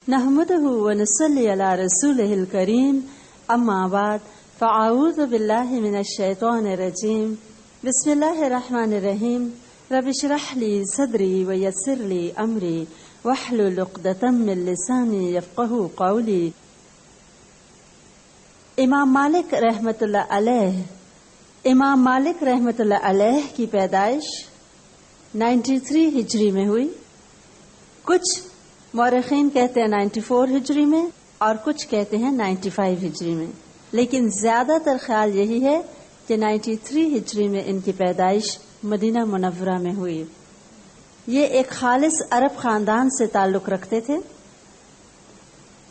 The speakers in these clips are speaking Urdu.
نحمده ونصلي على رسوله الكريم اما بعد فاعوذ بالله من الشيطان الرجيم بسم الله الرحمن الرحيم رب اشرح لي صدري ويسر لي امري واحلل عقدة من لساني يفقهوا قولي. امام مالک رحمۃ اللہ علیہ کی پیدائش 93 ہجری میں ہوئی. کچھ مورخین کہتے ہیں 94 ہجری میں اور کچھ کہتے ہیں 95 ہجری میں، لیکن زیادہ تر خیال یہی ہے کہ 93 ہجری میں ان کی پیدائش مدینہ منورہ میں ہوئی. یہ ایک خالص عرب خاندان سے تعلق رکھتے تھے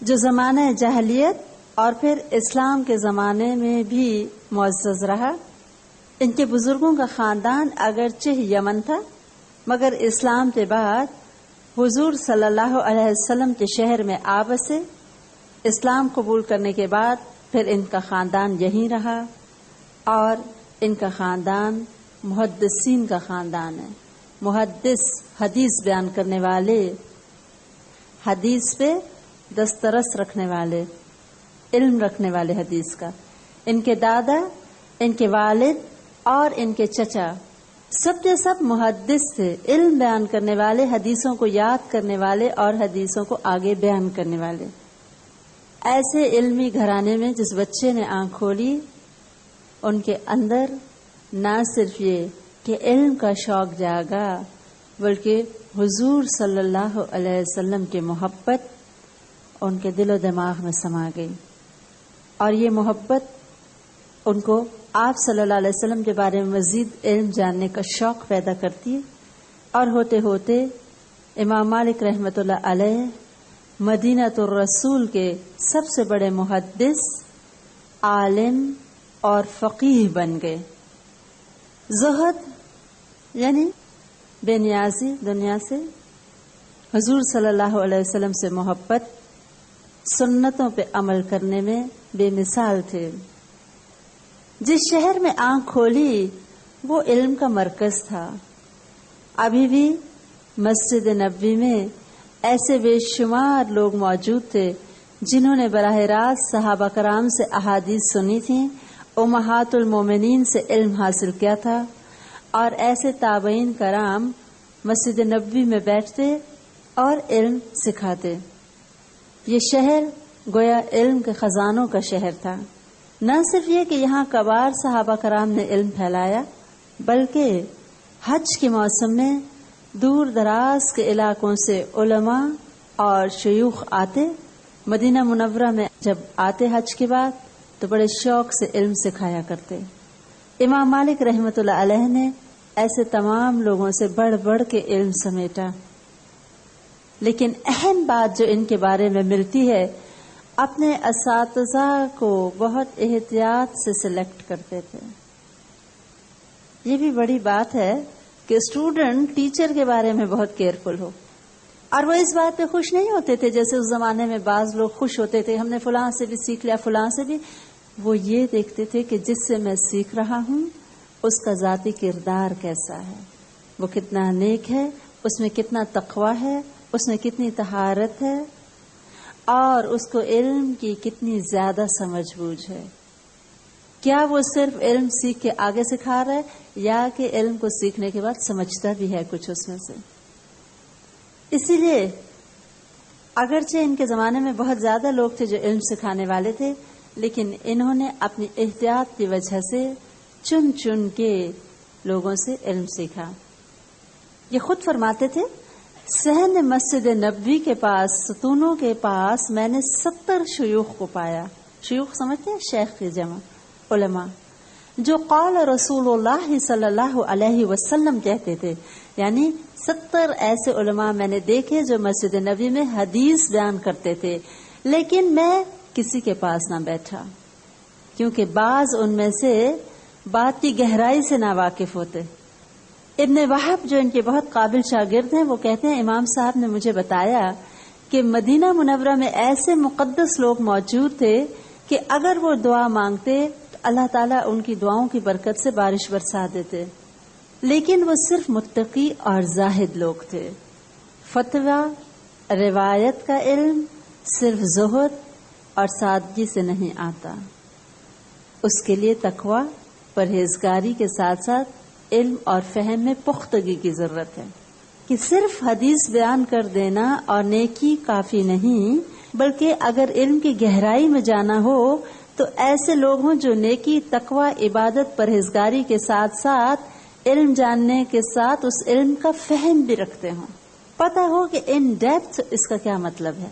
جو زمانہ جاہلیت اور پھر اسلام کے زمانے میں بھی معزز رہا. ان کے بزرگوں کا خاندان اگرچہ یمن تھا مگر اسلام کے بعد حضور صلی اللہ علیہ وسلم کے شہر میں آ بسے. اسلام قبول کرنے کے بعد پھر ان کا خاندان یہیں رہا اور ان کا خاندان محدثین کا خاندان ہے. محدث حدیث بیان کرنے والے، حدیث پہ دسترس رکھنے والے، علم رکھنے والے حدیث کا. ان کے دادا، ان کے والد اور ان کے چچا سب کے سب محدث تھے، علم بیان کرنے والے، حدیثوں کو یاد کرنے والے اور حدیثوں کو آگے بیان کرنے والے. ایسے علمی گھرانے میں جس بچے نے آنکھ کھولی ان کے اندر نہ صرف یہ کہ علم کا شوق جاگا بلکہ حضور صلی اللہ علیہ وسلم کی محبت ان کے دل و دماغ میں سما گئی، اور یہ محبت ان کو آپ صلی اللہ علیہ وسلم کے بارے میں مزید علم جاننے کا شوق پیدا کرتی ہے. اور ہوتے ہوتے امام مالک رحمۃ اللہ علیہ مدینہ الرسول کے سب سے بڑے محدث، عالم اور فقیہ بن گئے. زہد یعنی بے نیازی دنیا سے، حضور صلی اللہ علیہ وسلم سے محبت، سنتوں پہ عمل کرنے میں بے مثال تھے. جس شہر میں آنکھ کھولی وہ علم کا مرکز تھا. ابھی بھی مسجد نبوی میں ایسے بے شمار لوگ موجود تھے جنہوں نے براہ راست صحابہ کرام سے احادیث سنی تھیں، امہات المومنین سے علم حاصل کیا تھا، اور ایسے تابعین کرام مسجد نبوی میں بیٹھتے اور علم سکھاتے. یہ شہر گویا علم کے خزانوں کا شہر تھا. نہ صرف یہ کہ یہاں کبار صحابہ کرام نے علم پھیلایا، بلکہ حج کے موسم میں دور دراز کے علاقوں سے علماء اور شیوخ آتے. مدینہ منورہ میں جب آتے حج کے بعد تو بڑے شوق سے علم سکھایا کرتے. امام مالک رحمۃ اللہ علیہ نے ایسے تمام لوگوں سے بڑھ بڑھ کے علم سمیٹا. لیکن اہم بات جو ان کے بارے میں ملتی ہے، اپنے اساتذہ کو بہت احتیاط سے سلیکٹ کرتے تھے. یہ بھی بڑی بات ہے کہ اسٹوڈنٹ ٹیچر کے بارے میں بہت کیئرفل ہو، اور وہ اس بات پہ خوش نہیں ہوتے تھے جیسے اس زمانے میں بعض لوگ خوش ہوتے تھے ہم نے فلاں سے بھی سیکھ لیا فلاں سے بھی. وہ یہ دیکھتے تھے کہ جس سے میں سیکھ رہا ہوں اس کا ذاتی کردار کیسا ہے، وہ کتنا نیک ہے، اس میں کتنا تقوی ہے، اس میں کتنی طہارت ہے، اور اس کو علم کی کتنی زیادہ سمجھ بوجھ ہے. کیا وہ صرف علم سیکھ کے آگے سکھا رہا ہے یا کہ علم کو سیکھنے کے بعد سمجھتا بھی ہے کچھ اس میں سے. اسی لیے اگرچہ ان کے زمانے میں بہت زیادہ لوگ تھے جو علم سکھانے والے تھے، لیکن انہوں نے اپنی احتیاط کی وجہ سے چن چن کے لوگوں سے علم سیکھا. یہ خود فرماتے تھے، صحن مسجد نبوی کے پاس ستونوں کے پاس میں نے 70 شیوخ کو پایا. شیوخ سمجھتے ہیں؟ شیخ کی جمع، علماء، جو قال رسول اللہ صلی اللہ علیہ وسلم کہتے تھے. یعنی 70 ایسے علماء میں نے دیکھے جو مسجد نبوی میں حدیث بیان کرتے تھے، لیکن میں کسی کے پاس نہ بیٹھا کیونکہ بعض ان میں سے بات کی گہرائی سے ناواقف ہوتے. ابن وہب جو ان کے بہت قابل شاگرد ہیں وہ کہتے ہیں امام صاحب نے مجھے بتایا کہ مدینہ منورہ میں ایسے مقدس لوگ موجود تھے کہ اگر وہ دعا مانگتے تو اللہ تعالیٰ ان کی دعاؤں کی برکت سے بارش برسا دیتے، لیکن وہ صرف متقی اور زاہد لوگ تھے. فتویٰ، روایت کا علم صرف زہد اور سادگی سے نہیں آتا. اس کے لیے تقوی، پرہیزگاری کے ساتھ ساتھ علم اور فہم میں پختگی کی ضرورت ہے کہ صرف حدیث بیان کر دینا اور نیکی کافی نہیں، بلکہ اگر علم کی گہرائی میں جانا ہو تو ایسے لوگ ہوں جو نیکی، تقوی، عبادت، پرہیزگاری کے ساتھ ساتھ علم جاننے کے ساتھ اس علم کا فہم بھی رکھتے ہوں، پتہ ہو کہ ان ڈیپتھ اس کا کیا مطلب ہے.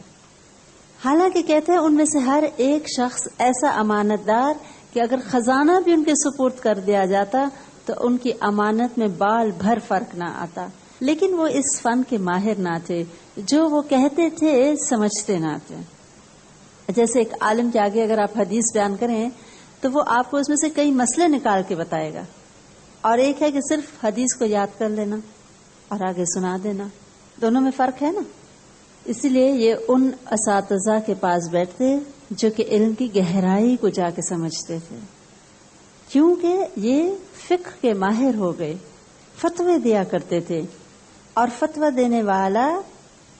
حالانکہ کہتے ہیں ان میں سے ہر ایک شخص ایسا امانت دار کہ اگر خزانہ بھی ان کے سپرد کر دیا جاتا تو ان کی امانت میں بال بھر فرق نہ آتا، لیکن وہ اس فن کے ماہر نہ تھے. جو وہ کہتے تھے سمجھتے نہ تھے. جیسے ایک عالم کے آگے اگر آپ حدیث بیان کریں تو وہ آپ کو اس میں سے کئی مسئلے نکال کے بتائے گا، اور ایک ہے کہ صرف حدیث کو یاد کر لینا اور آگے سنا دینا. دونوں میں فرق ہے نا. اسی لیے یہ ان اساتذہ کے پاس بیٹھتے جو کہ علم کی گہرائی کو جا کے سمجھتے تھے، کیونکہ یہ فقہ کے ماہر ہو گئے، فتوے دیا کرتے تھے. اور فتویٰ دینے والا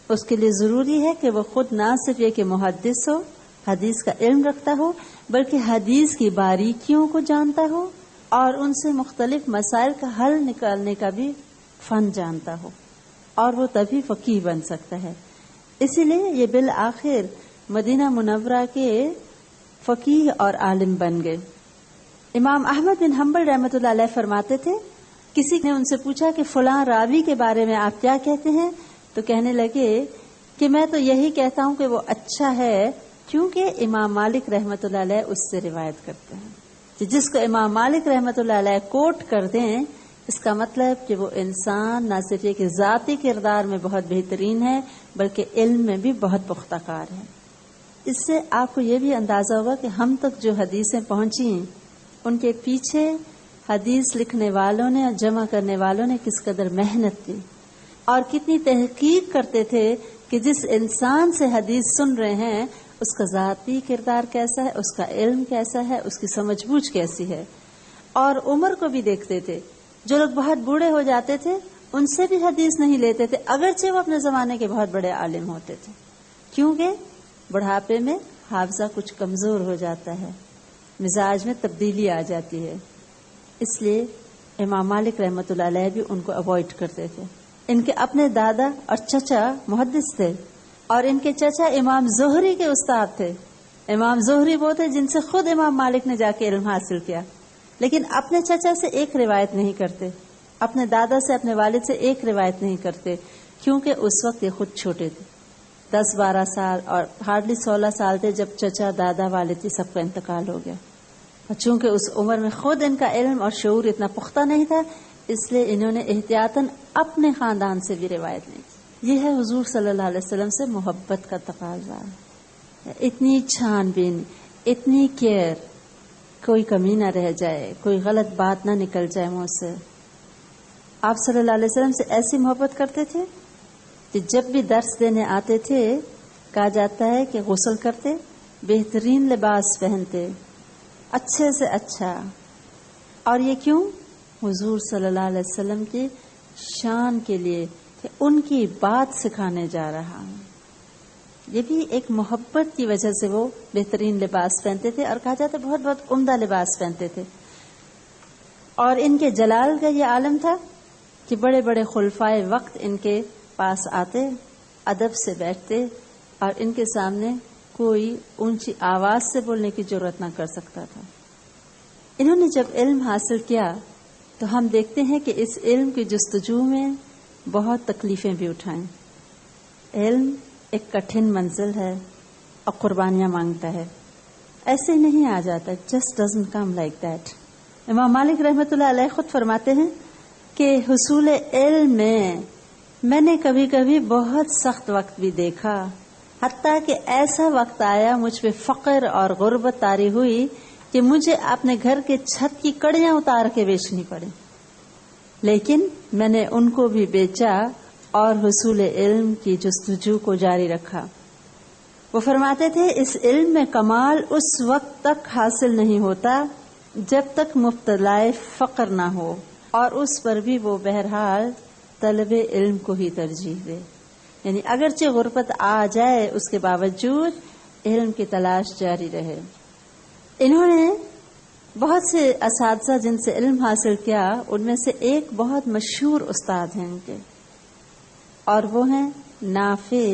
اس کے لیے ضروری ہے کہ وہ خود نہ صرف یہ کہ محدث ہو، حدیث کا علم رکھتا ہو، بلکہ حدیث کی باریکیوں کو جانتا ہو اور ان سے مختلف مسائل کا حل نکالنے کا بھی فن جانتا ہو، اور وہ تبھی فقیہ بن سکتا ہے. اسی لیے یہ بالآخر مدینہ منورہ کے فقیہ اور عالم بن گئے. امام احمد بن حنبل رحمۃ اللہ علیہ فرماتے تھے، کسی نے ان سے پوچھا کہ فلاں راوی کے بارے میں آپ کیا کہتے ہیں؟ تو کہنے لگے کہ میں تو یہی کہتا ہوں کہ وہ اچھا ہے، کیونکہ امام مالک رحمۃ اللہ علیہ اس سے روایت کرتے ہیں. کہ جس کو امام مالک رحمۃ اللہ علیہ کوٹ کر دیں، اس کا مطلب کہ وہ انسان نہ صرف یہ کہ ذاتی کردار میں بہت بہترین ہے بلکہ علم میں بھی بہت پختہ کار ہے. اس سے آپ کو یہ بھی اندازہ ہوگا کہ ہم تک جو حدیثیں پہنچیں ان کے پیچھے حدیث لکھنے والوں نے اور جمع کرنے والوں نے کس قدر محنت کی اور کتنی تحقیق کرتے تھے کہ جس انسان سے حدیث سن رہے ہیں اس کا ذاتی کردار کیسا ہے، اس کا علم کیسا ہے، اس کی سمجھ بوجھ کیسی ہے. اور عمر کو بھی دیکھتے تھے. جو لوگ بہت بوڑھے ہو جاتے تھے ان سے بھی حدیث نہیں لیتے تھے، اگرچہ وہ اپنے زمانے کے بہت بڑے عالم ہوتے تھے، کیونکہ بڑھاپے میں حافظہ کچھ کمزور ہو جاتا ہے، مزاج میں تبدیلی آ جاتی ہے. اس لیے امام مالک رحمۃ اللہ علیہ بھی ان کو اوائڈ کرتے تھے. ان کے اپنے دادا اور چچا محدث تھے، اور ان کے چچا امام زہری کے استاد تھے. امام زہری وہ تھے جن سے خود امام مالک نے جا کے علم حاصل کیا، لیکن اپنے چچا سے ایک روایت نہیں کرتے، اپنے دادا سے، اپنے والد سے ایک روایت نہیں کرتے، کیونکہ اس وقت یہ خود چھوٹے تھے، 10-12 سال اور ہارڈلی 16 سال تھے جب چچا، دادا، والد سب کا انتقال ہو گیا. اور چونکہ اس عمر میں خود ان کا علم اور شعور اتنا پختہ نہیں تھا، اس لیے انہوں نے احتیاطاً اپنے خاندان سے بھی روایت نہیں کی. یہ ہے حضور صلی اللہ علیہ وسلم سے محبت کا تقاضا. اتنی چھان بین، اتنی کیئر، کوئی کمی نہ رہ جائے، کوئی غلط بات نہ نکل جائے منہ سے. آپ صلی اللہ علیہ وسلم سے ایسی محبت کرتے تھے کہ جب بھی درس دینے آتے تھے کہا جاتا ہے کہ غسل کرتے، بہترین لباس پہنتے، اچھے سے اچھا. اور یہ کیوں؟ حضور صلی اللہ علیہ وسلم کی شان کے لیے کہ ان کی بات سکھانے جا رہا ہوں. یہ بھی ایک محبت کی وجہ سے وہ بہترین لباس پہنتے تھے، اور کہا جاتا ہے بہت بہت عمدہ لباس پہنتے تھے. اور ان کے جلال کا یہ عالم تھا کہ بڑے بڑے خلفائے وقت ان کے پاس آتے، ادب سے بیٹھتے، اور ان کے سامنے کوئی اونچی آواز سے بولنے کی ضرورت نہ کر سکتا تھا. انہوں نے جب علم حاصل کیا تو ہم دیکھتے ہیں کہ اس علم کی جستجو میں بہت تکلیفیں بھی اٹھائیں. علم ایک کٹھن منزل ہے اور قربانیاں مانگتا ہے، ایسے نہیں آ جاتا. Just doesn't come like that. امام مالک رحمۃ اللہ علیہ خود فرماتے ہیں کہ حصول علم میں نے کبھی کبھی بہت سخت وقت بھی دیکھا، حتیٰ کہ ایسا وقت آیا مجھ پہ فقر اور غربت طاری ہوئی کہ مجھے اپنے گھر کے چھت کی کڑیاں اتار کے بیچنی پڑی، لیکن میں نے ان کو بھی بیچا اور حصول علم کی جستجو کو جاری رکھا. وہ فرماتے تھے اس علم میں کمال اس وقت تک حاصل نہیں ہوتا جب تک مبتلائے فقر نہ ہو، اور اس پر بھی وہ بہرحال طلب علم کو ہی ترجیح دے. یعنی اگرچہ غربت آ جائے اس کے باوجود علم کی تلاش جاری رہے. انہوں نے بہت سے اساتذہ جن سے علم حاصل کیا، ان میں سے ایک بہت مشہور استاد ہیں ان کے، اور وہ ہیں نافع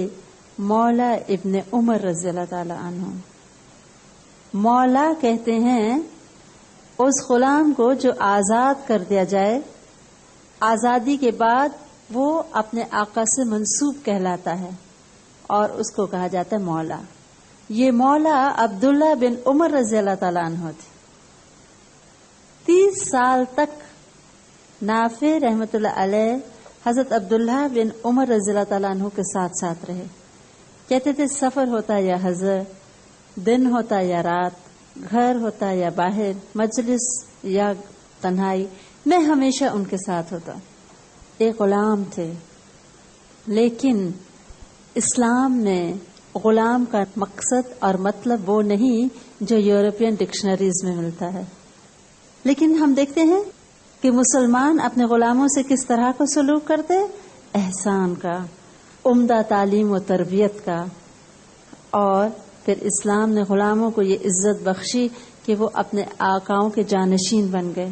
مولا ابن عمر رضی اللہ تعالی عنہ. مولا کہتے ہیں اس غلام کو جو آزاد کر دیا جائے، آزادی کے بعد وہ اپنے آقا سے منسوب کہلاتا ہے اور اس کو کہا جاتا ہے مولا. یہ مولا عبداللہ بن عمر رضی اللہ تعالی عنہ تھے. 30 سال تک نافع رحمت اللہ علیہ حضرت عبداللہ بن عمر رضی اللہ تعالیٰ عنہ کے ساتھ ساتھ رہے. کہتے تھے سفر ہوتا یا حضر، دن ہوتا یا رات، گھر ہوتا یا باہر، مجلس یا تنہائی، میں ہمیشہ ان کے ساتھ ہوتا. ایک غلام تھے، لیکن اسلام میں غلام کا مقصد اور مطلب وہ نہیں جو یورپین ڈکشنریز میں ملتا ہے. لیکن ہم دیکھتے ہیں کہ مسلمان اپنے غلاموں سے کس طرح کا سلوک کرتے، احسان کا، عمدہ تعلیم و تربیت کا. اور پھر اسلام نے غلاموں کو یہ عزت بخشی کہ وہ اپنے آقاؤں کے جانشین بن گئے.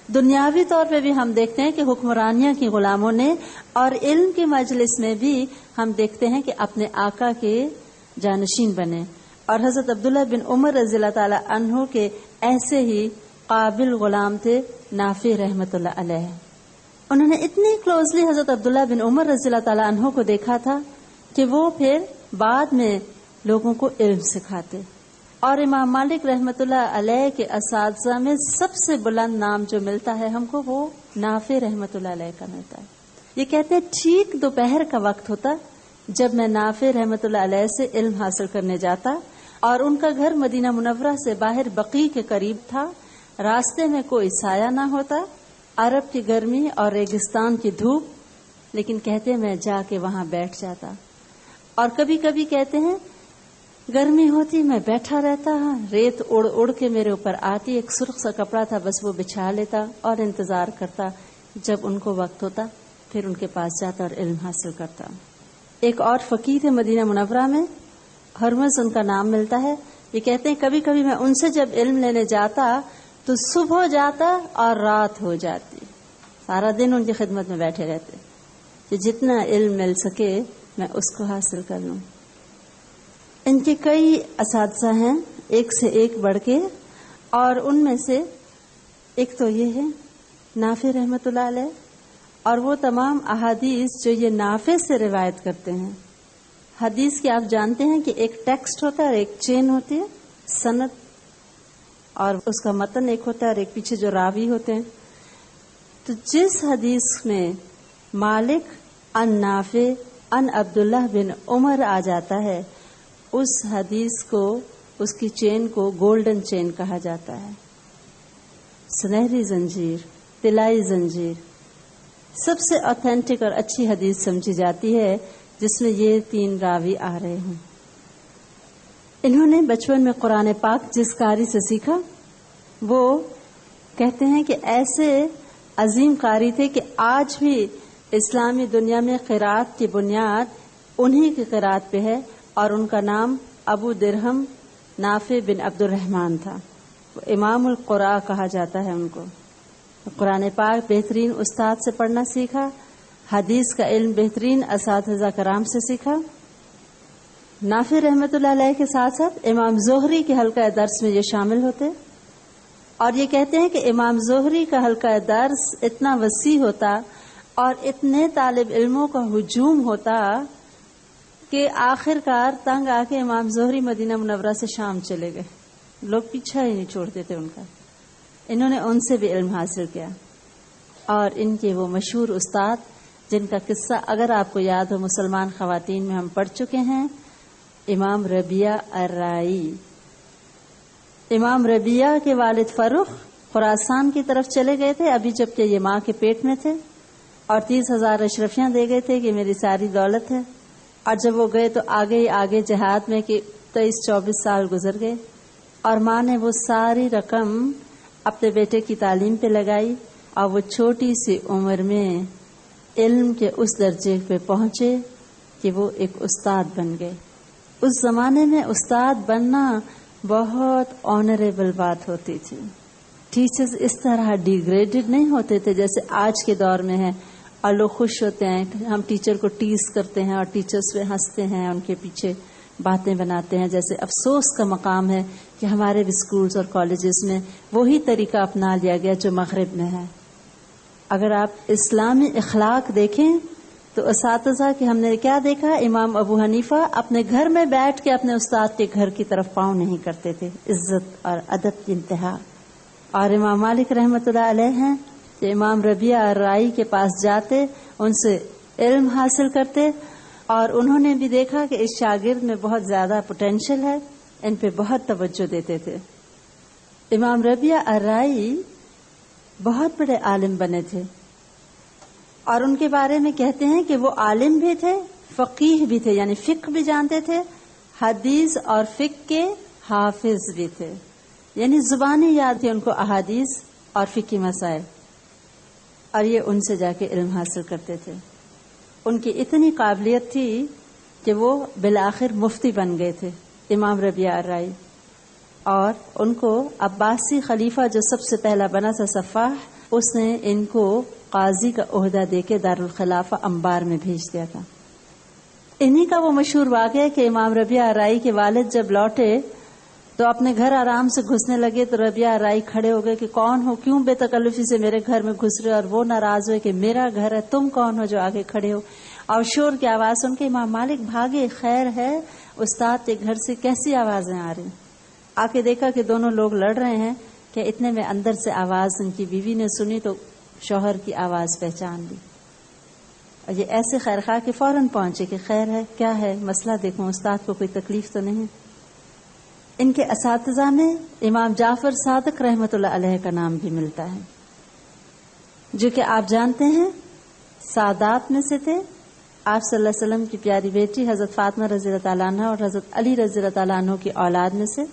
دنیاوی طور پہ بھی ہم دیکھتے ہیں کہ حکمرانیاں کی غلاموں نے، اور علم کی مجلس میں بھی ہم دیکھتے ہیں کہ اپنے آقا کے جانشین بنے. اور حضرت عبداللہ بن عمر رضی اللہ تعالی عنہ کے ایسے ہی قابل غلام تھے نافع رحمت اللہ علیہ. انہوں نے اتنی کلوزلی حضرت عبداللہ بن عمر رضی اللہ تعالی عنہ کو دیکھا تھا کہ وہ پھر بعد میں لوگوں کو علم سکھاتے. اور امام مالک رحمت اللہ علیہ کے اساتذہ میں سب سے بلند نام جو ملتا ہے ہم کو، وہ نافع رحمت اللہ علیہ کا ملتا ہے. یہ کہتے ہیں ٹھیک دوپہر کا وقت ہوتا جب میں نافع رحمت اللہ علیہ سے علم حاصل کرنے جاتا، اور ان کا گھر مدینہ منورہ سے باہر بقیع کے قریب تھا. راستے میں کوئی سایہ نہ ہوتا، عرب کی گرمی اور ریگستان کی دھوپ، لیکن کہتے ہیں میں جا کے وہاں بیٹھ جاتا. اور کبھی کبھی کہتے ہیں گرمی ہوتی میں بیٹھا رہتا، ریت اڑ اڑ کے میرے اوپر آتی، ایک سرخ سا کپڑا تھا بس وہ بچھا لیتا اور انتظار کرتا جب ان کو وقت ہوتا پھر ان کے پاس جاتا اور علم حاصل کرتا. ایک اور فقیہ تھے مدینہ منورہ میں، ہرمز ان کا نام ملتا ہے. یہ کہتے ہیں کبھی کبھی میں ان سے جب علم لینے جاتا تو صبح ہو جاتا اور رات ہو جاتی، سارا دن ان کی خدمت میں بیٹھے رہتے کہ جتنا علم مل سکے میں اس کو حاصل کر لوں. ان کے کئی اساتذہ ہیں، ایک سے ایک بڑھ کے، اور ان میں سے ایک تو یہ ہے نافع رحمت اللہ علیہ، اور وہ تمام احادیث جو یہ نافع سے روایت کرتے ہیں. حدیث کے آپ جانتے ہیں کہ ایک ٹیکسٹ ہوتا ہے اور ایک چین ہوتی ہے، سند، اور اس کا متن ایک ہوتا ہے اور ایک پیچھے جو راوی ہوتے ہیں. تو جس حدیث میں مالک ان نافع ان عبداللہ بن عمر آ جاتا ہے، اس حدیث کو، اس کی چین کو گولڈن چین کہا جاتا ہے، سنہری زنجیر، طلائی زنجیر. سب سے اوتھینٹک اور اچھی حدیث سمجھی جاتی ہے جس میں یہ 3 راوی آ رہے ہوں. انہوں نے بچپن میں قرآن پاک جس قاری سے سیکھا، وہ کہتے ہیں کہ ایسے عظیم قاری تھے کہ آج بھی اسلامی دنیا میں قرات کی بنیاد انہی کی قرات پہ ہے، اور ان کا نام ابو درہم نافع بن عبد الرحمن تھا. امام القراء کہا جاتا ہے ان کو. قرآن پاک بہترین استاد سے پڑھنا سیکھا، حدیث کا علم بہترین اساتذہ کرام سے سیکھا. نافع رحمت اللہ علیہ کے ساتھ ساتھ امام زہری کے حلقہ درس میں یہ شامل ہوتے، اور یہ کہتے ہیں کہ امام زہری کا حلقہ درس اتنا وسیع ہوتا اور اتنے طالب علموں کا ہجوم ہوتا کہ آخر کار تنگ آ کے امام زہری مدینہ منورہ سے شام چلے گئے. لوگ پیچھا ہی نہیں چھوڑتے تھے ان کا. انہوں نے ان سے بھی علم حاصل کیا. اور ان کے وہ مشہور استاد جن کا قصہ اگر آپ کو یاد ہو مسلمان خواتین میں ہم پڑھ چکے ہیں، امام ربیعہ الرائی. امام ربیعہ کے والد فروخ خراسان کی طرف چلے گئے تھے ابھی جبکہ یہ ماں کے پیٹ میں تھے، اور 30,000 اشرفیاں دے گئے تھے کہ میری ساری دولت ہے. اور جب وہ گئے تو آگے ہی آگے جہاد میں کہ 23-24 سال گزر گئے، اور ماں نے وہ ساری رقم اپنے بیٹے کی تعلیم پہ لگائی، اور وہ چھوٹی سی عمر میں علم کے اس درجے پہ پہنچے کہ وہ ایک استاد بن گئے. اس زمانے میں استاد بننا بہت آنریبل بات ہوتی تھی. ٹیچرز اس طرح ڈیگریڈڈ نہیں ہوتے تھے جیسے آج کے دور میں ہے، اور لوگ خوش ہوتے ہیں. ہم ٹیچر کو ٹیز کرتے ہیں اور ٹیچرز پہ ہنستے ہیں، ان کے پیچھے باتیں بناتے ہیں. جیسے افسوس کا مقام ہے کہ ہمارے بھی اسکولز اور کالجز میں وہی طریقہ اپنا لیا گیا جو مغرب میں ہے. اگر آپ اسلامی اخلاق دیکھیں تو اساتذہ کہ ہم نے کیا دیکھا، امام ابو حنیفہ اپنے گھر میں بیٹھ کے اپنے استاد کے گھر کی طرف پاؤں نہیں کرتے تھے، عزت اور ادب کی انتہا. اور امام مالک رحمۃ اللہ علیہ ہیں کہ امام ربیعہ الرائی کے پاس جاتے، ان سے علم حاصل کرتے، اور انہوں نے بھی دیکھا کہ اس شاگرد میں بہت زیادہ پوٹینشل ہے، ان پہ بہت توجہ دیتے تھے. امام ربیعہ الرائی بہت بڑے عالم بنے تھے، اور ان کے بارے میں کہتے ہیں کہ وہ عالم بھی تھے، فقیہ بھی تھے، یعنی فقہ بھی جانتے تھے، حدیث اور فقہ کے حافظ بھی تھے، یعنی زبانی یاد تھی ان کو احادیث اور فقہی مسائل، اور یہ ان سے جا کے علم حاصل کرتے تھے. ان کی اتنی قابلیت تھی کہ وہ بالآخر مفتی بن گئے تھے امام ربیعہ الرائی. اور ان کو عباسی خلیفہ جو سب سے پہلا بنا تھا صفاح، اس نے ان کو قاضی کا عہدہ دے کے دارالخلافہ انبار میں بھیج دیا تھا. انہی کا وہ مشہور واقعہ ہے کہ امام ربیعہ الرائی کے والد جب لوٹے تو اپنے گھر آرام سے گھسنے لگے تو ربیعہ الرائی کھڑے ہو گئے کہ کون ہو، کیوں بے تکلفی سے میرے گھر میں گھس رہے، اور وہ ناراض ہوئے کہ میرا گھر ہے، تم کون ہو جو آگے کھڑے ہو. اور شور کی آواز سن کے امام مالک بھاگے، خیر ہے استاد کے گھر سے کیسی آوازیں آ رہی. آ کے دیکھا کہ دونوں لوگ لڑ رہے ہیں کہ اتنے میں اندر سے آواز ان کی بیوی نے سنی تو شوہر کی آواز پہچان لی، اور یہ ایسے خیر خواہ کہ فوراً پہنچے کہ خیر ہے، کیا ہے مسئلہ، دیکھوں استاد کو کوئی تکلیف تو نہیں. ان کے اساتذہ میں امام جعفر صادق رحمۃ اللہ علیہ کا نام بھی ملتا ہے، جو کہ آپ جانتے ہیں سادات میں سے تھے. آپ صلی اللہ علیہ وسلم کی پیاری بیٹی حضرت فاطمہ رضی اللہ تعالیٰ عنہ اور حضرت علی رضی اللہ تعالیٰ عنہ کی اولاد میں سے،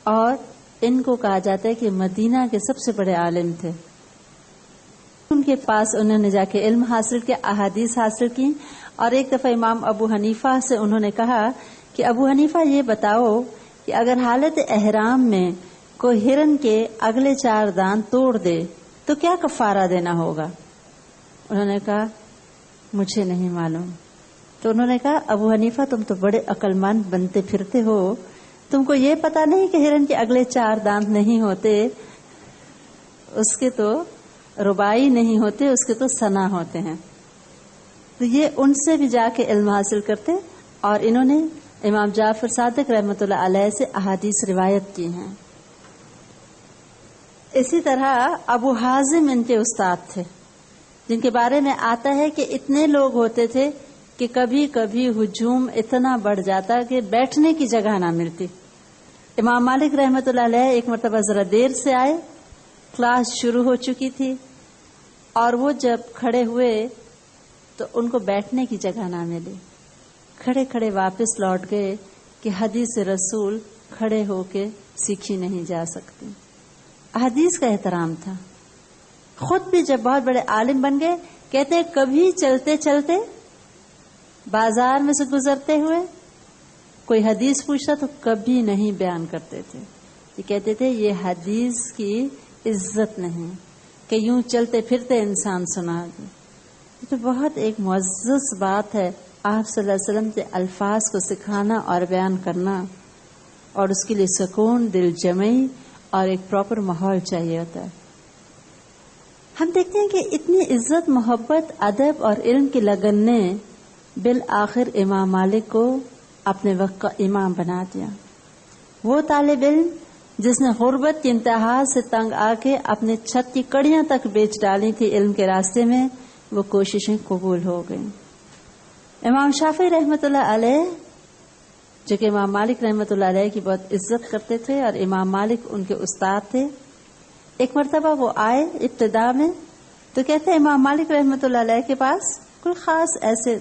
اور ان کو کہا جاتا ہے کہ مدینہ کے سب سے بڑے عالم تھے. ان کے پاس انہوں نے جا کے علم حاصل کیا، احادیث حاصل کی. اور ایک دفعہ امام ابو حنیفہ سے انہوں نے کہا کہ ابو حنیفہ یہ بتاؤ کہ اگر حالت احرام میں کوئی ہرن کے اگلے 4 دانت توڑ دے تو کیا کفارہ دینا ہوگا؟ انہوں نے کہا مجھے نہیں معلوم. تو انہوں نے کہا ابو حنیفہ تم تو بڑے عقل مند بنتے پھرتے ہو، تم کو یہ پتا نہیں کہ ہرن کے اگلے 4 دانت نہیں ہوتے، اس کے تو رباعی نہیں ہوتے، اس کے تو ثنا ہوتے ہیں. تو یہ ان سے بھی جا کے علم حاصل کرتے، اور انہوں نے امام جعفر صادق رحمۃ اللہ علیہ سے احادیث روایت کی ہیں. اسی طرح ابو حازم ان کے استاد تھے، جن کے بارے میں آتا ہے کہ اتنے لوگ ہوتے تھے کہ کبھی کبھی ہجوم اتنا بڑھ جاتا کہ بیٹھنے کی جگہ نہ ملتی. امام مالک رحمۃ اللہ علیہ ایک مرتبہ ذرا دیر سے آئے، کلاس شروع ہو چکی تھی، اور وہ جب کھڑے ہوئے تو ان کو بیٹھنے کی جگہ نہ ملی، کھڑے کھڑے واپس لوٹ گئے کہ حدیث رسول کھڑے ہو کے سیکھی نہیں جا سکتی. حدیث کا احترام تھا. خود بھی جب بہت بڑے عالم بن گئے، کہتے ہیں کبھی چلتے چلتے بازار میں سے گزرتے ہوئے کوئی حدیث پوچھتا تو کبھی نہیں بیان کرتے تھے. یہ کہتے تھے یہ حدیث کی عزت نہیں کہ یوں چلتے پھرتے انسان سنا دے. یہ تو بہت ایک معزز بات ہے آپ صلی اللہ علیہ وسلم کے الفاظ کو سکھانا اور بیان کرنا، اور اس کے لیے سکون، دل جمعی اور ایک پراپر ماحول چاہیے ہوتا ہے. ہم دیکھتے ہیں کہ اتنی عزت، محبت، ادب اور علم کی لگن نے بالآخر امام مالک کو اپنے وقت کا امام بنا دیا. وہ طالب علم جس نے غربت کی انتہا سے تنگ آ کے اپنے چھت کی کڑیاں تک بیچ ڈالی تھی علم کے راستے میں، وہ کوششیں قبول ہو گئیں. امام شافعی رحمۃ اللہ علیہ جو کہ امام مالک رحمۃ اللہ علیہ کی بہت عزت کرتے تھے اور امام مالک ان کے استاد تھے، ایک مرتبہ وہ آئے ابتدا میں تو کہتے ہیں امام مالک رحمۃ اللہ علیہ کے پاس کوئی خاص ایسے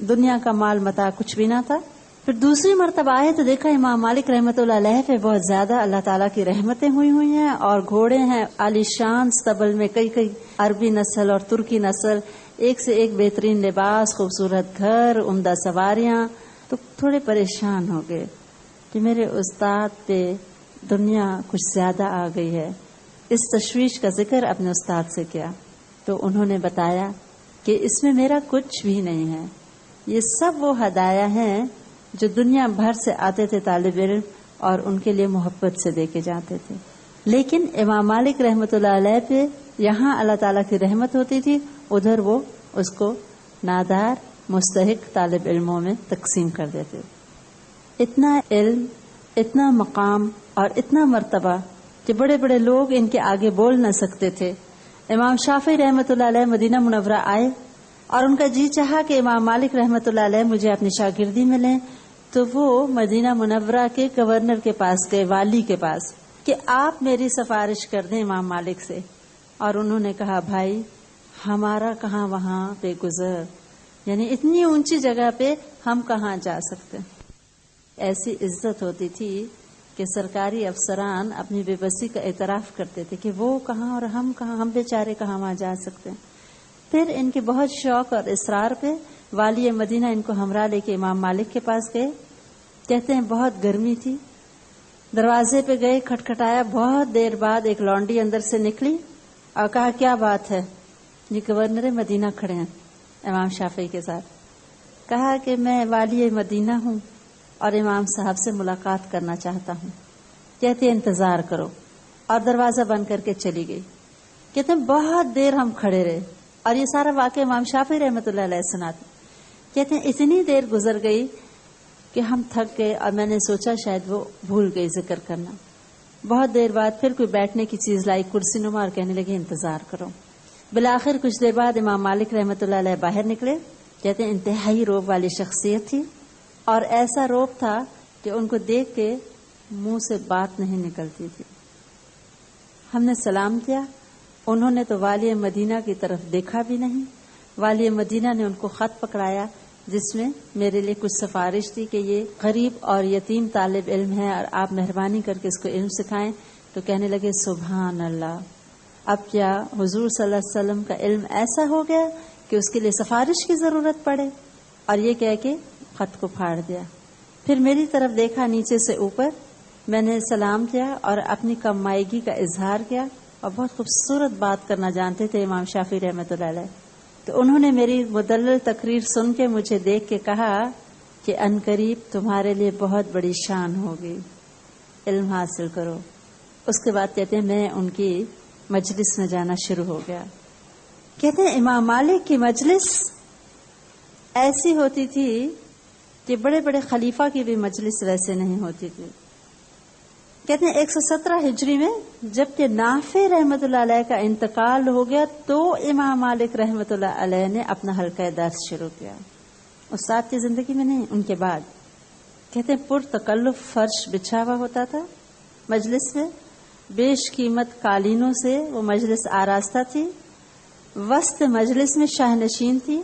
دنیا کا مال متاع کچھ بھی نہ تھا. پھر دوسری مرتبہ آئے تو دیکھا امام مالک رحمۃ اللہ علیہ پہ بہت زیادہ اللہ تعالیٰ کی رحمتیں ہوئی ہیں، اور گھوڑے ہیں عالی شان، استبل میں کئی عربی نسل اور ترکی نسل، ایک سے ایک بہترین لباس، خوبصورت گھر، عمدہ سواریاں، تو تھوڑے پریشان ہو گئے کہ میرے استاد پہ دنیا کچھ زیادہ آ گئی ہے. اس تشویش کا ذکر اپنے استاد سے کیا تو انہوں نے بتایا کہ اس میں میرا کچھ بھی نہیں ہے، یہ سب وہ ہدایہ ہیں جو دنیا بھر سے آتے تھے طالب علم اور ان کے لیے محبت سے دے کے جاتے تھے. لیکن امام مالک رحمۃ اللہ علیہ پہ یہاں اللہ تعالیٰ کی رحمت ہوتی تھی، ادھر وہ اس کو نادار مستحق طالب علموں میں تقسیم کر دیتے. اتنا علم، اتنا مقام اور اتنا مرتبہ کہ بڑے بڑے لوگ ان کے آگے بول نہ سکتے تھے. امام شافعی رحمۃ اللہ علیہ مدینہ منورہ آئے اور ان کا جی چاہا کہ امام مالک رحمۃ اللہ علیہ مجھے اپنی شاگردی میں لیں، تو وہ مدینہ منورہ کے گورنر کے پاس گئے، والی کے پاس، کہ آپ میری سفارش کر دیں امام مالک سے. اور انہوں نے کہا بھائی ہمارا کہاں وہاں پہ گزر، یعنی اتنی اونچی جگہ پہ ہم کہاں جا سکتے. ایسی عزت ہوتی تھی کہ سرکاری افسران اپنی بے بسی کا اعتراف کرتے تھے کہ وہ کہاں اور ہم کہاں، ہم بیچارے کہاں وہاں جا سکتے ہیں. پھر ان کے بہت شوق اور اصرار پہ والی مدینہ ان کو ہمراہ لے کے امام مالک کے پاس گئے. کہتے ہیں بہت گرمی تھی، دروازے پہ گئے، کھٹکھٹایا، بہت دیر بعد ایک لونڈی اندر سے نکلی اور کہا کیا بات ہے؟ یہ گورنر مدینہ کھڑے ہیں امام شافعی کے ساتھ. کہا کہ میں والی مدینہ ہوں اور امام صاحب سے ملاقات کرنا چاہتا ہوں. کہتے ہیں انتظار کرو، اور دروازہ بند کر کے چلی گئی. کہتے ہیں بہت دیر ہم کھڑے رہے اور یہ سارا واقعہ امام شافعی رحمۃ اللہ علیہ سناتے. کہتے ہیں اتنی دیر گزر گئی کہ ہم تھک گئے اور میں نے سوچا شاید وہ بھول گئی ذکر کرنا. بہت دیر بعد پھر کوئی بیٹھنے کی چیز لائی، کرسی نما، اور کہنے لگے انتظار کرو. بالآخر کچھ دیر بعد امام مالک رحمۃ اللہ علیہ باہر نکلے. کہتے ہیں انتہائی روب والی شخصیت تھی اور ایسا روب تھا کہ ان کو دیکھ کے منہ سے بات نہیں نکلتی تھی. ہم نے سلام کیا، انہوں نے تو والی مدینہ کی طرف دیکھا بھی نہیں. والی مدینہ نے ان کو خط پکڑایا جس میں میرے لیے کچھ سفارش تھی کہ یہ غریب اور یتیم طالب علم ہے اور آپ مہربانی کر کے اس کو علم سکھائیں. تو کہنے لگے سبحان اللہ، اب کیا حضور صلی اللہ علیہ وسلم کا علم ایسا ہو گیا کہ اس کے لیے سفارش کی ضرورت پڑے؟ اور یہ کہہ کے خط کو پھاڑ دیا. پھر میری طرف دیکھا نیچے سے اوپر، میں نے سلام کیا اور اپنی کم مائیگی کا اظہار کیا. اور بہت خوبصورت بات کرنا جانتے تھے امام شافعی رحمۃ اللہ علیہ. تو انہوں نے میری مدلل تقریر سن کے مجھے دیکھ کے کہا کہ عنقریب تمہارے لیے بہت بڑی شان ہوگی، علم حاصل کرو. اس کے بعد کہتے ہیں میں ان کی مجلس میں جانا شروع ہو گیا. کہتے ہیں امام مالک کی مجلس ایسی ہوتی تھی کہ بڑے بڑے خلیفہ کی بھی مجلس ویسے نہیں ہوتی تھی. کہتے ہیں 117 ہجری میں جب کہ نافع رحمۃ اللہ علیہ کا انتقال ہو گیا تو امام مالک رحمۃ اللہ علیہ نے اپنا حلقہ درس شروع کیا. استاد کی زندگی میں نہیں، ان کے بعد. کہتے ہیں پرتکلف فرش بچھا ہوا ہوتا تھا مجلس میں، بیش قیمت قالینوں سے وہ مجلس آراستہ تھی. وسط مجلس میں شاہ نشین تھی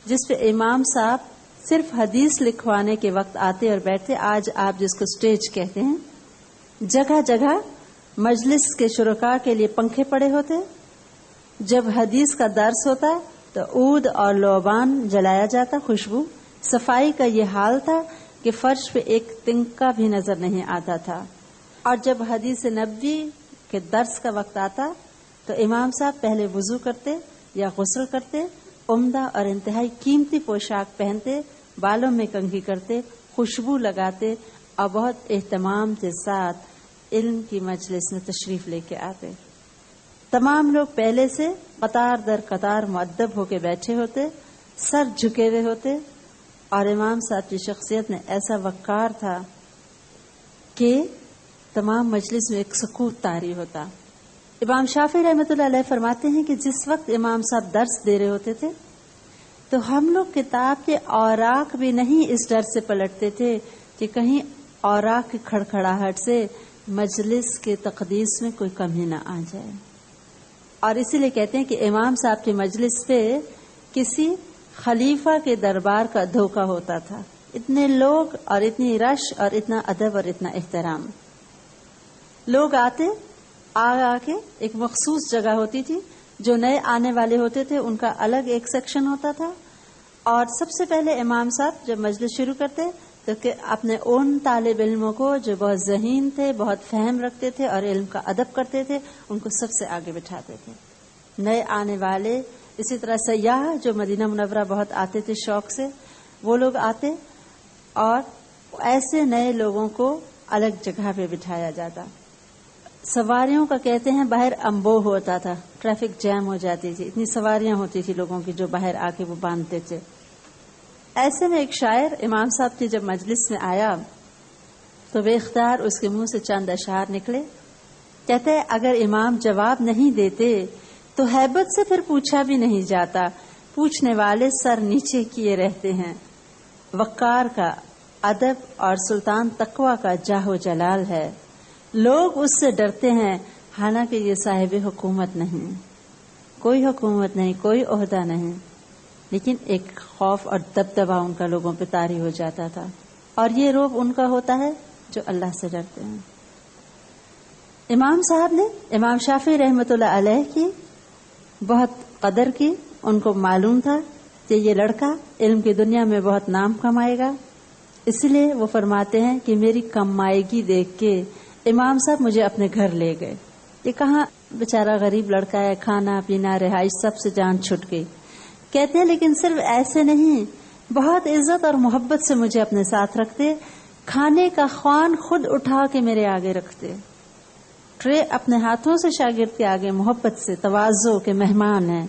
جس پہ امام صاحب صرف حدیث لکھوانے کے وقت آتے اور بیٹھتے. آج آپ جس کو سٹیج کہتے ہیں. جگہ جگہ مجلس کے شرکاء کے لیے پنکھے پڑے ہوتے. جب حدیث کا درس ہوتا تو عود اور لعبان جلایا جاتا، خوشبو. صفائی کا یہ حال تھا کہ فرش پہ ایک تنکا بھی نظر نہیں آتا تھا. اور جب حدیث نبوی کے درس کا وقت آتا تو امام صاحب پہلے وضو کرتے یا غسل کرتے، عمدہ اور انتہائی قیمتی پوشاک پہنتے، بالوں میں کنگھی کرتے، خوشبو لگاتے اور بہت اہتمام کے ساتھ علم کی مجلس میں تشریف لے کے آتے. تمام لوگ پہلے سے قطار در قطار مؤدب ہو کے بیٹھے ہوتے، سر جھکے ہوئے ہوتے. اور امام صاحب کی شخصیت میں ایسا وقار تھا کہ تمام مجلس میں ایک سکوت طاری ہوتا. امام شافعی رحمۃ اللہ علیہ فرماتے ہیں کہ جس وقت امام صاحب درس دے رہے ہوتے تھے تو ہم لوگ کتاب کے اوراق بھی نہیں اس ڈر سے پلٹتے تھے کہ کہیں اوراق کی کھڑکھڑاہٹ سے مجلس کے تقدیس میں کوئی کمی نہ آ جائے. اور اسی لیے کہتے ہیں کہ امام صاحب کی مجلس پہ کسی خلیفہ کے دربار کا دھوکہ ہوتا تھا. اتنے لوگ اور اتنی رش اور اتنا ادب اور اتنا احترام. لوگ آتے آ کے ایک مخصوص جگہ ہوتی تھی جو نئے آنے والے ہوتے تھے ان کا الگ ایک سیکشن ہوتا تھا، اور سب سے پہلے امام صاحب جب مجلس شروع کرتے تو کہ اپنے ان طالب علموں کو جو بہت ذہین تھے، بہت فہم رکھتے تھے اور علم کا ادب کرتے تھے، ان کو سب سے آگے بٹھاتے تھے. نئے آنے والے، اسی طرح سیاح جو مدینہ منورہ بہت آتے تھے شوق سے، وہ لوگ آتے اور ایسے نئے لوگوں کو الگ جگہ پہ بٹھایا جاتا. سواریوں کا کہتے ہیں باہر امبو ہوتا تھا، ٹریفک جیم ہو جاتی تھی، اتنی سواریاں ہوتی تھی لوگوں کی جو باہر آ کے وہ باندھتے تھے. ایسے میں ایک شاعر امام صاحب کی جب مجلس میں آیا تو بے اختیار اس کے منہ سے چند اشعار نکلے. کہتے ہیں اگر امام جواب نہیں دیتے تو ہیبت سے پھر پوچھا بھی نہیں جاتا، پوچھنے والے سر نیچے کیے رہتے ہیں. وقار کا ادب اور سلطان تقوی کا جاہ و جلال ہے، لوگ اس سے ڈرتے ہیں حالانکہ یہ صاحب حکومت نہیں، کوئی حکومت نہیں، کوئی عہدہ نہیں، لیکن ایک خوف اور دبدبہ ان کا لوگوں پہ طاری ہو جاتا تھا. اور یہ روب ان کا ہوتا ہے جو اللہ سے ڈرتے ہیں. امام صاحب نے امام شافعی رحمۃ اللہ علیہ کی بہت قدر کی. ان کو معلوم تھا کہ یہ لڑکا علم کی دنیا میں بہت نام کمائے گا، اس لیے وہ فرماتے ہیں کہ میری کمائیگی دیکھ کے امام صاحب مجھے اپنے گھر لے گئے. یہ کہاں بیچارہ غریب لڑکا ہے، کھانا پینا رہائش سب سے جان چھٹ گئی. کہتے ہیں لیکن صرف ایسے نہیں، بہت عزت اور محبت سے مجھے اپنے ساتھ رکھتے، کھانے کا خوان خود اٹھا کے میرے آگے رکھتے، ٹرے اپنے ہاتھوں سے شاگرد کے آگے محبت سے، تواضع کے مہمان ہیں.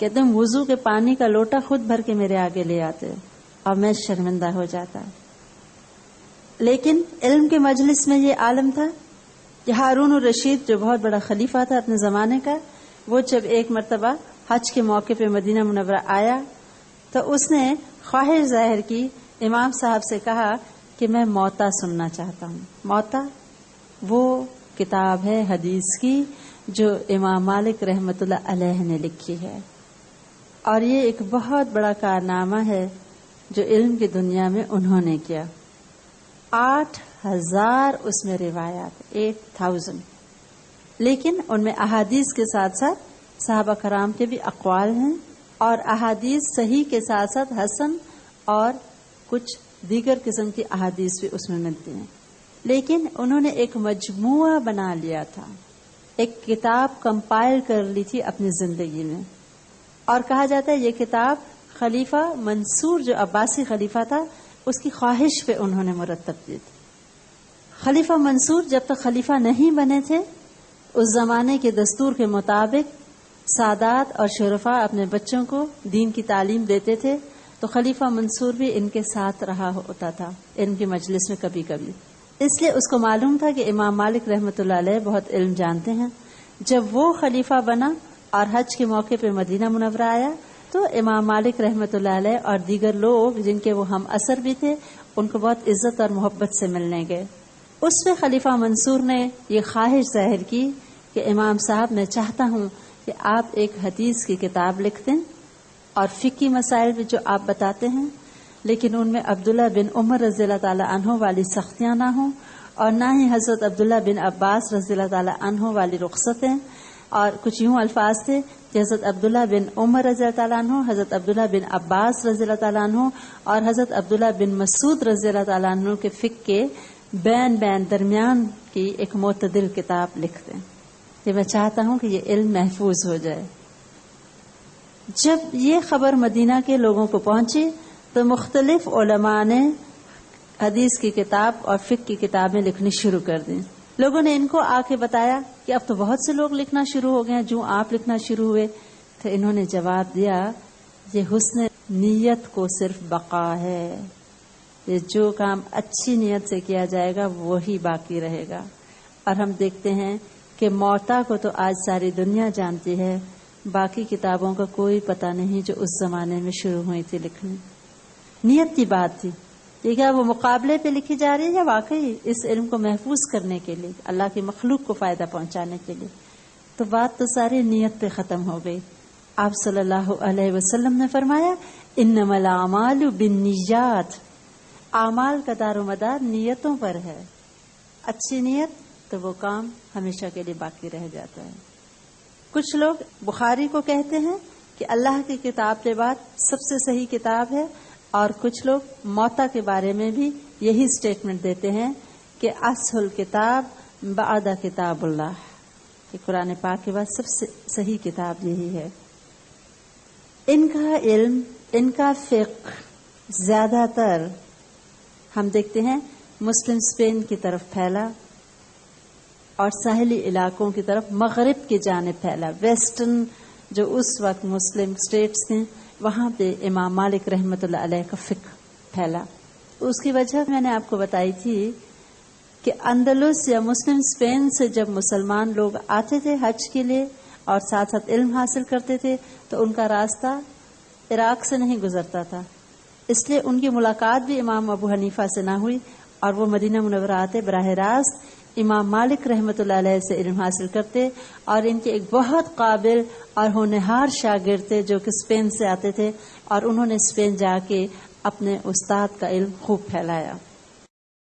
کہتے ہیں وضو کے پانی کا لوٹا خود بھر کے میرے آگے لے آتے اور میں شرمندہ ہو جاتا. لیکن علم کے مجلس میں یہ عالم تھا کہ ہارون الرشید جو بہت بڑا خلیفہ تھا اپنے زمانے کا، وہ جب ایک مرتبہ حج کے موقع پہ مدینہ منورہ آیا تو اس نے خواہش ظاہر کی، امام صاحب سے کہا کہ میں موطا سننا چاہتا ہوں. موطا وہ کتاب ہے حدیث کی جو امام مالک رحمۃ اللہ علیہ نے لکھی ہے، اور یہ ایک بہت بڑا کارنامہ ہے جو علم کی دنیا میں انہوں نے کیا. 8,000 اس میں روایات، 8,000، لیکن ان میں احادیث کے ساتھ ساتھ صحابہ کرام کے بھی اقوال ہیں، اور احادیث صحیح کے ساتھ ساتھ حسن اور کچھ دیگر قسم کی احادیث بھی اس میں ملتی ہیں. لیکن انہوں نے ایک مجموعہ بنا لیا تھا، ایک کتاب کمپائل کر لی تھی اپنی زندگی میں، اور کہا جاتا ہے یہ کتاب خلیفہ منصور جو عباسی خلیفہ تھا اس کی خواہش پہ انہوں نے مرتب کی تھی. خلیفہ منصور جب تک خلیفہ نہیں بنے تھے، اس زمانے کے دستور کے مطابق سادات اور شرفاء اپنے بچوں کو دین کی تعلیم دیتے تھے، تو خلیفہ منصور بھی ان کے ساتھ رہا ہوتا تھا ان کی مجلس میں کبھی کبھی. اس لیے اس کو معلوم تھا کہ امام مالک رحمۃ اللہ علیہ بہت علم جانتے ہیں. جب وہ خلیفہ بنا اور حج کے موقع پہ مدینہ منورہ آیا تو امام مالک رحمۃ اللہ علیہ اور دیگر لوگ جن کے وہ ہم اثر بھی تھے ان کو بہت عزت اور محبت سے ملنے گئے. اس پہ خلیفہ منصور نے یہ خواہش ظاہر کی کہ امام صاحب میں چاہتا ہوں کہ آپ ایک حدیث کی کتاب لکھ دیں اور فقہی مسائل بھی جو آپ بتاتے ہیں، لیکن ان میں عبداللہ بن عمر رضی اللہ تعالی عنہ والی سختیاں نہ ہوں، اور نہ ہی حضرت عبداللہ بن عباس رضی اللہ تعالی عنہ والی رخصتیں. اور کچھ یوں الفاظ تھے کہ حضرت عبداللہ بن عمر رضی اللہ تعالیٰ عنہ، حضرت عبداللہ بن عباس رضی اللہ تعالیٰ عنہ اور حضرت عبداللہ بن مسعود رضی اللہ تعالیٰ عنہ کے فقہ کے بین درمیان کی ایک معتدل کتاب لکھ دیں کہ میں چاہتا ہوں کہ یہ علم محفوظ ہو جائے. جب یہ خبر مدینہ کے لوگوں کو پہنچی تو مختلف علماء نے حدیث کی کتاب اور فقہ کی کتابیں لکھنی شروع کر دیں. لوگوں نے ان کو آ کے بتایا کہ اب تو بہت سے لوگ لکھنا شروع ہو گئے، جو آپ لکھنا شروع ہوئے. تو انہوں نے جواب دیا یہ حسن نیت کو صرف بقا ہے، یہ جو کام اچھی نیت سے کیا جائے گا وہی باقی رہے گا. اور ہم دیکھتے ہیں کہ موطا کو تو آج ساری دنیا جانتی ہے، باقی کتابوں کا کوئی پتہ نہیں جو اس زمانے میں شروع ہوئی تھی لکھنی. نیت کی بات تھی. ٹھیک ہے، وہ مقابلے پہ لکھی جا رہی ہے یا واقعی اس علم کو محفوظ کرنے کے لیے، اللہ کی مخلوق کو فائدہ پہنچانے کے لیے؟ تو بات تو ساری نیت پہ ختم ہو گئی. آپ صلی اللہ علیہ وسلم نے فرمایا انما الاعمال بالنیات، اعمال کا دار و مدار نیتوں پر ہے. اچھی نیت تو وہ کام ہمیشہ کے لیے باقی رہ جاتا ہے. کچھ لوگ بخاری کو کہتے ہیں کہ اللہ کی کتاب کے بعد سب سے صحیح کتاب ہے، اور کچھ لوگ موتا کے بارے میں بھی یہی سٹیٹمنٹ دیتے ہیں کہ اصل کتاب بعد کتاب اللہ، کہ قرآن پاک کے بعد سب سے صحیح کتاب یہی ہے۔ ان کا علم، ان کا فقہ زیادہ تر ہم دیکھتے ہیں مسلم اسپین کی طرف پھیلا اور ساحلی علاقوں کی طرف مغرب کی جانب پھیلا۔ ویسٹرن جو اس وقت مسلم اسٹیٹس تھے وہاں پہ امام مالک رحمۃ اللہ علیہ کا فقہ پھیلا۔ اس کی وجہ میں نے آپ کو بتائی تھی کہ اندلس یا مسلم اسپین سے جب مسلمان لوگ آتے تھے حج کے لیے اور ساتھ ساتھ علم حاصل کرتے تھے تو ان کا راستہ عراق سے نہیں گزرتا تھا، اس لیے ان کی ملاقات بھی امام ابو حنیفہ سے نہ ہوئی، اور وہ مدینہ منورہ آتے براہ راست امام مالک رحمۃ اللہ علیہ سے علم حاصل کرتے، اور ان کے ایک بہت قابل اور ہونہار شاگرد تھے جو کہ اسپین سے آتے تھے، اور انہوں نے اسپین جا کے اپنے استاد کا علم خوب پھیلایا۔